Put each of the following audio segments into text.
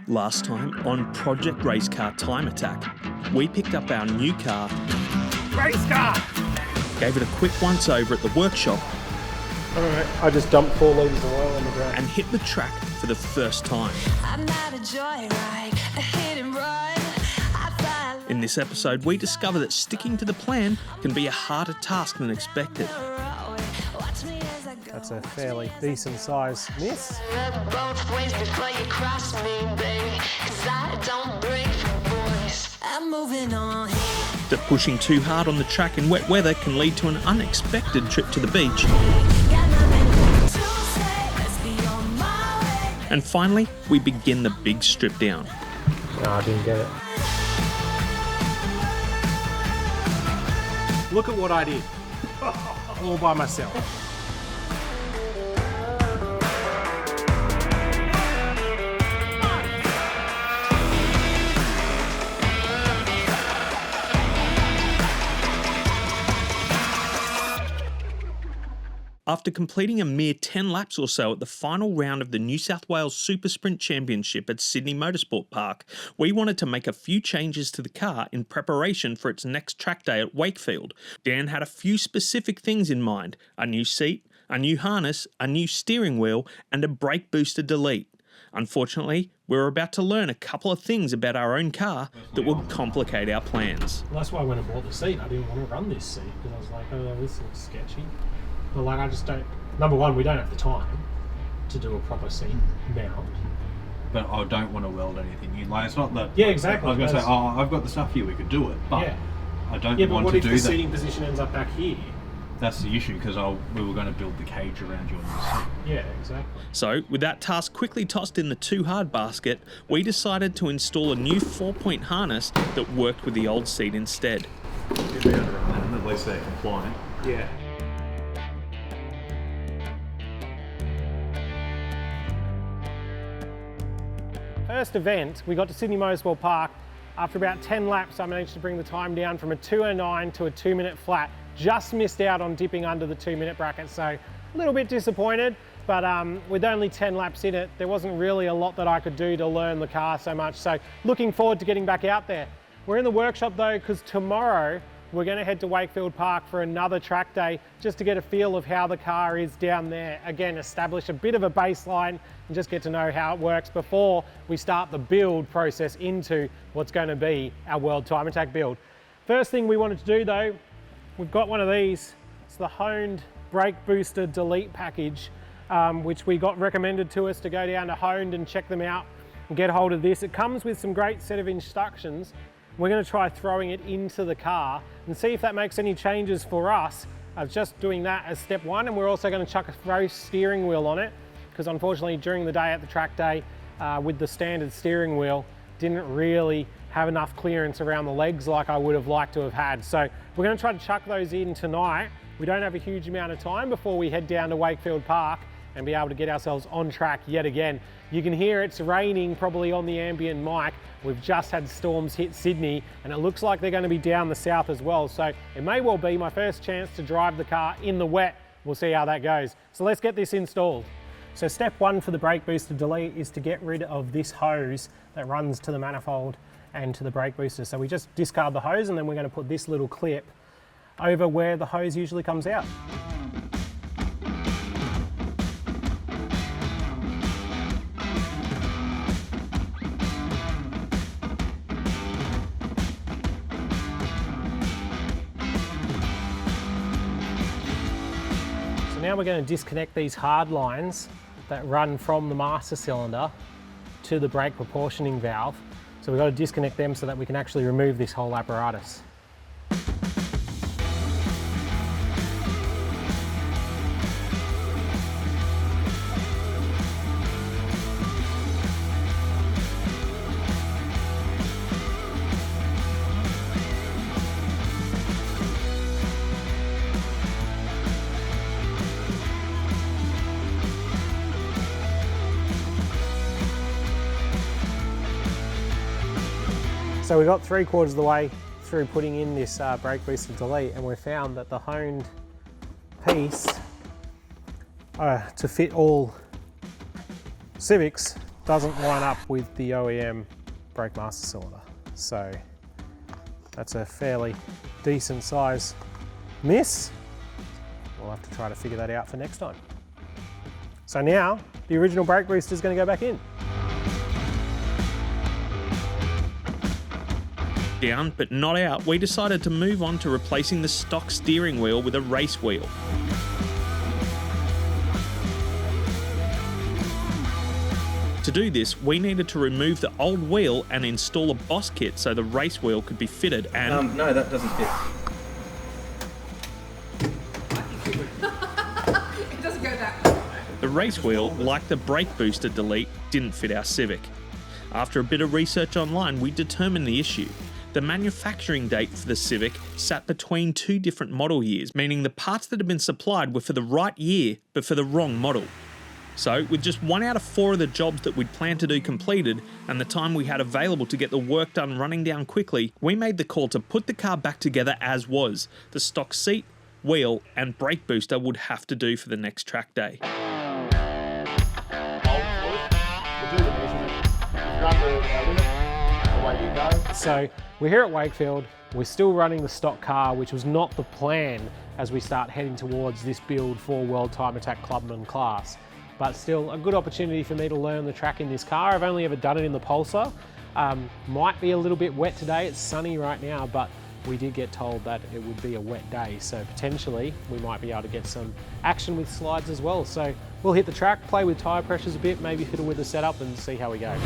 Last time on Project Race Car Time Attack, we picked up our new car, Race car! gave it a quick once over at the workshop, Alright, I just dumped 4 litres of oil on the ground. and hit the track for the first time. I'm not a joyride, a hit and run. In this episode, we discover that sticking to the plan can be a harder task than expected. That's a fairly decent size miss. Both ways before you cross me, baby, 'cause I don't break your voice. I'm moving on. That pushing too hard on the track in wet weather can lead to an unexpected trip to the beach. Got nothing to say, let's be on my way. And finally, we begin the big strip down. No, I didn't get it. Look at what I did. All by myself. After completing a mere 10 laps or so at the final round of the New South Wales Super Sprint Championship at Sydney Motorsport Park, we wanted to make a few changes to the car in preparation for its next track day at Wakefield. Dan had a few specific things in mind: a new seat, a new harness, a new steering wheel, and a brake booster delete. Unfortunately, we were about to learn a couple of things about our own car that would complicate our plans. Well, that's why when I bought the seat, I didn't want to run this seat because I was like, oh, this looks sketchy. But like, I just don't. Number one, we don't have the time to do a proper seat mount. But I don't want to weld anything in. Like, it's not that. Yeah, exactly. I was going to say, oh, I've got the stuff here, we could do it. But Yeah. I don't Yeah, but want what to if do the that. seating position ends up back here? That's the issue, because we were going to build the cage around your seat. Yeah, exactly. So, with that task quickly tossed in the too hard basket, we decided to install a new 4-point harness that worked with the old seat instead. You'd be able to run them, at least they're compliant. Yeah. First event, we got to Sydney Motorsport Park. After about 10 laps, I managed to bring the time down from a 2:09 to a 2-minute flat. Just missed out on dipping under the 2-minute bracket, so a little bit disappointed. But with only 10 laps in it, there wasn't really a lot that I could do to learn the car so much. So looking forward to getting back out there. We're in the workshop though, because tomorrow we're going to head to Wakefield Park for another track day, just to get a feel of how the car is down there. Again, establish a bit of a baseline and just get to know how it works before we start the build process into what's going to be our World Time Attack build. First thing we wanted to do though, we've got one of these. It's the Honed Brake Booster Delete package, which we got recommended to us to go down to Honed and check them out and get hold of this. It comes with some great set of instructions. We're going to try throwing it into the car and see if that makes any changes for us. I was just doing that as step one, and we're also going to chuck a throw steering wheel on it, because unfortunately during the day at the track day with the standard steering wheel, didn't really have enough clearance around the legs like I would have liked to have had. So we're going to try to chuck those in tonight. We don't have a huge amount of time before we head down to Wakefield Park and be able to get ourselves on track yet again. You can hear it's raining probably on the ambient mic. We've just had storms hit Sydney, and it looks like they're going to be down the south as well. So it may well be my first chance to drive the car in the wet. We'll see how that goes. So let's get this installed. So step one for the brake booster delete is to get rid of this hose that runs to the manifold and to the brake booster. So we just discard the hose, and then we're going to put this little clip over where the hose usually comes out. Now we're going to disconnect these hard lines that run from the master cylinder to the brake proportioning valve. So we've got to disconnect them so that we can actually remove this whole apparatus. So we got 3/4 of the way through putting in this brake booster delete, and we found that the honed piece to fit all Civics doesn't line up with the OEM brake master cylinder. So that's a fairly decent size miss. We'll have to try to figure that out for next time. So now the original brake booster is going to go back in. Down but not out, we decided to move on to replacing the stock steering wheel with a race wheel. To do this, we needed to remove the old wheel and install a Bosch kit so the race wheel could be fitted and... No, that doesn't fit. It doesn't go that way. The race wheel, like the brake booster delete, didn't fit our Civic. After a bit of research online, we determined the issue. The manufacturing date for the Civic sat between two different model years, meaning the parts that had been supplied were for the right year, but for the wrong model. So, with just 1 out of 4 of the jobs that we'd planned to do completed, and the time we had available to get the work done running down quickly, we made the call to put the car back together as was. The stock seat, wheel, and brake booster would have to do for the next track day. So we're here at Wakefield, we're still running the stock car, which was not the plan as we start heading towards this build for World Time Attack Clubman class. But still a good opportunity for me to learn the track in this car. I've only ever done it in the Pulsar. Might be a little bit wet today, it's sunny right now, but we did get told that it would be a wet day, so potentially we might be able to get some action with slides as well. So we'll hit the track, play with tyre pressures a bit, maybe fiddle with the setup and see how we go.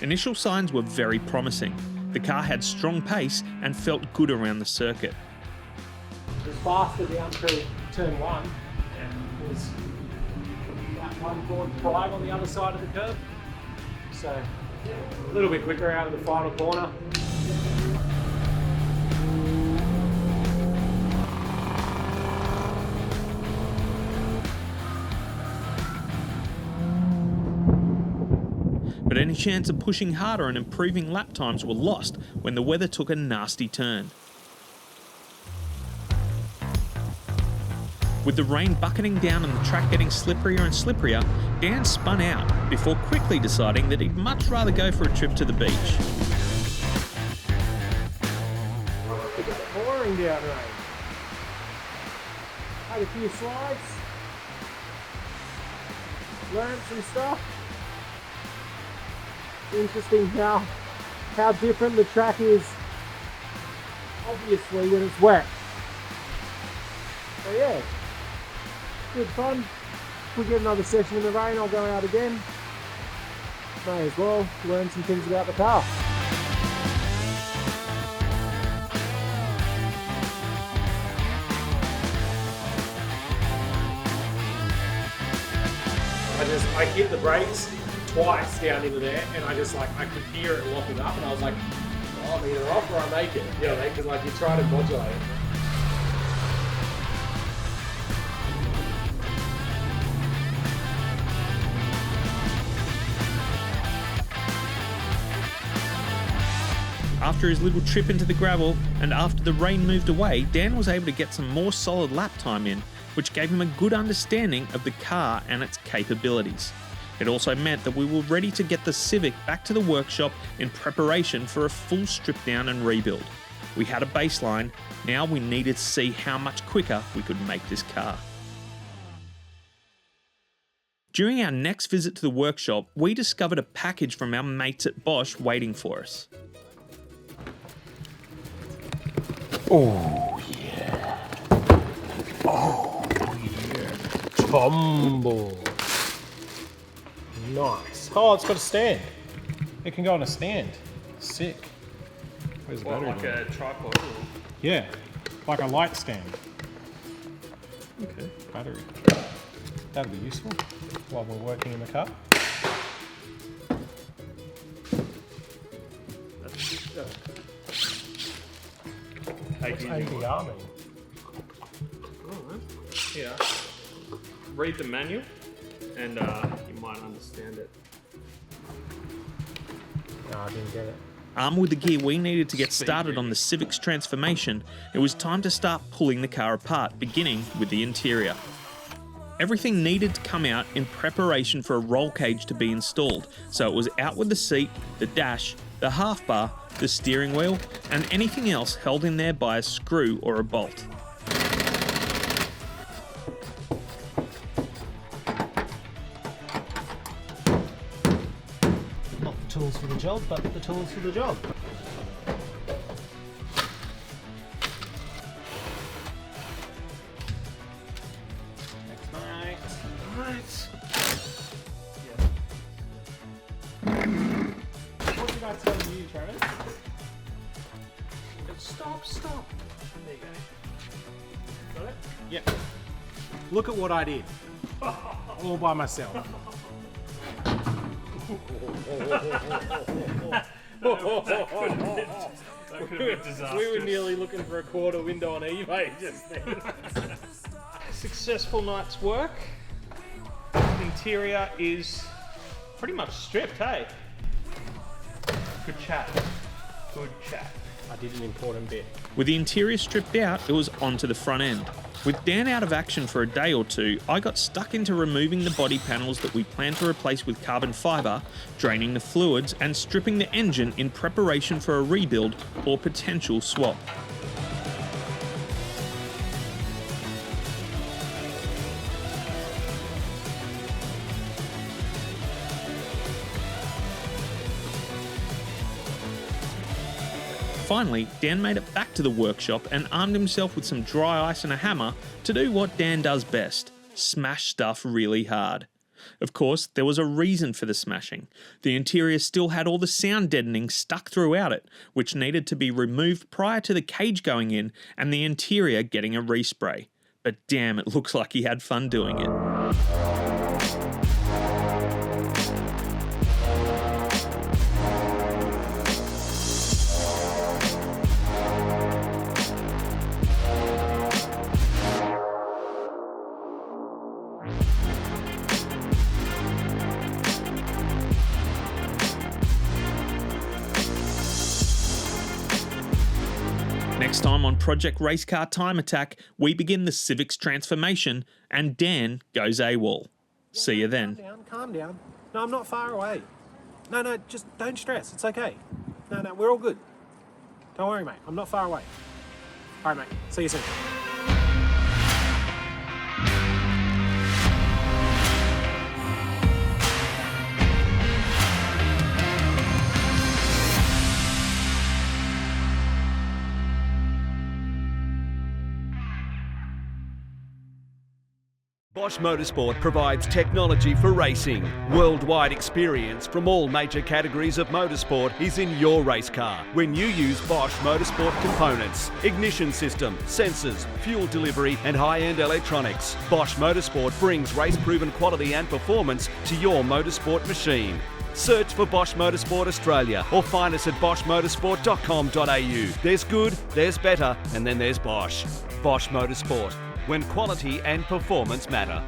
Initial signs were very promising. The car had strong pace and felt good around the circuit. It was faster down through turn 1 and was about 1.5 on the other side of the curve. So a little bit quicker out of the final corner. But any chance of pushing harder and improving lap times were lost when the weather took a nasty turn. With the rain bucketing down and the track getting slipperier and slipperier, Dan spun out before quickly deciding that he'd much rather go for a trip to the beach. Pouring down rain. Had a few slides. Learned some stuff. Interesting how different the track is, obviously, when it's wet. So yeah, good fun. If we get another session in the rain, I'll go out again. May as well learn some things about the car. I hit the brakes twice down into there, and I could hear it locking up, and I was like, oh, I'm either off or I make it. You know, because like you try to modulate it. After his little trip into the gravel and after the rain moved away, Dan was able to get some more solid lap time in, which gave him a good understanding of the car and its capabilities. It also meant that we were ready to get the Civic back to the workshop in preparation for a full strip down and rebuild. We had a baseline, now we needed to see how much quicker we could make this car. During our next visit to the workshop, we discovered a package from our mates at Bosch waiting for us. Oh yeah. Oh yeah. Tumble. Nice. Oh, it's got a stand. It can go on a stand. Sick. Where's the battery? Like a tripod? Yeah, like a light stand. Okay. Battery. That'll be useful while we're working in the car. What's ADR mean? Yeah. Read the manual and you might understand it. No, I didn't get it. Armed with the gear we needed to get started on the Civic's transformation, it was time to start pulling the car apart, beginning with the interior. Everything needed to come out in preparation for a roll cage to be installed, so it was out with the seat, the dash, the half bar, the steering wheel, and anything else held in there by a screw or a bolt. Not the tools for the job, but the tools for the job. What did I tell you, Travis? Stop. There you go. Got it? Yep. Look at what I did. All by myself. We were nearly looking for a quarter window on eBay just then. Successful night's work. Interior is pretty much stripped, hey? Good chat. I did an important bit. With the interior stripped out, it was onto the front end. With Dan out of action for a day or two, I got stuck into removing the body panels that we planned to replace with carbon fibre, draining the fluids, and stripping the engine in preparation for a rebuild or potential swap. Finally, Dan made it back to the workshop and armed himself with some dry ice and a hammer to do what Dan does best, smash stuff really hard. Of course, there was a reason for the smashing. The interior still had all the sound deadening stuck throughout it, which needed to be removed prior to the cage going in and the interior getting a respray. But damn, it looks like he had fun doing it. Next time on Project Racecar Time Attack, we begin the Civic's transformation and Dan goes AWOL. See you then. Calm down. No, I'm not far away. No, just don't stress. It's okay. No, we're all good. Don't worry, mate. I'm not far away. All right, mate. See you soon. Bosch Motorsport provides technology for racing. Worldwide experience from all major categories of motorsport is in your race car when you use Bosch Motorsport components, ignition system, sensors, fuel delivery and high-end electronics. Bosch Motorsport brings race-proven quality and performance to your motorsport machine. Search for Bosch Motorsport Australia or find us at boschmotorsport.com.au. There's good, there's better, and then there's Bosch. Bosch Motorsport, when quality and performance matter.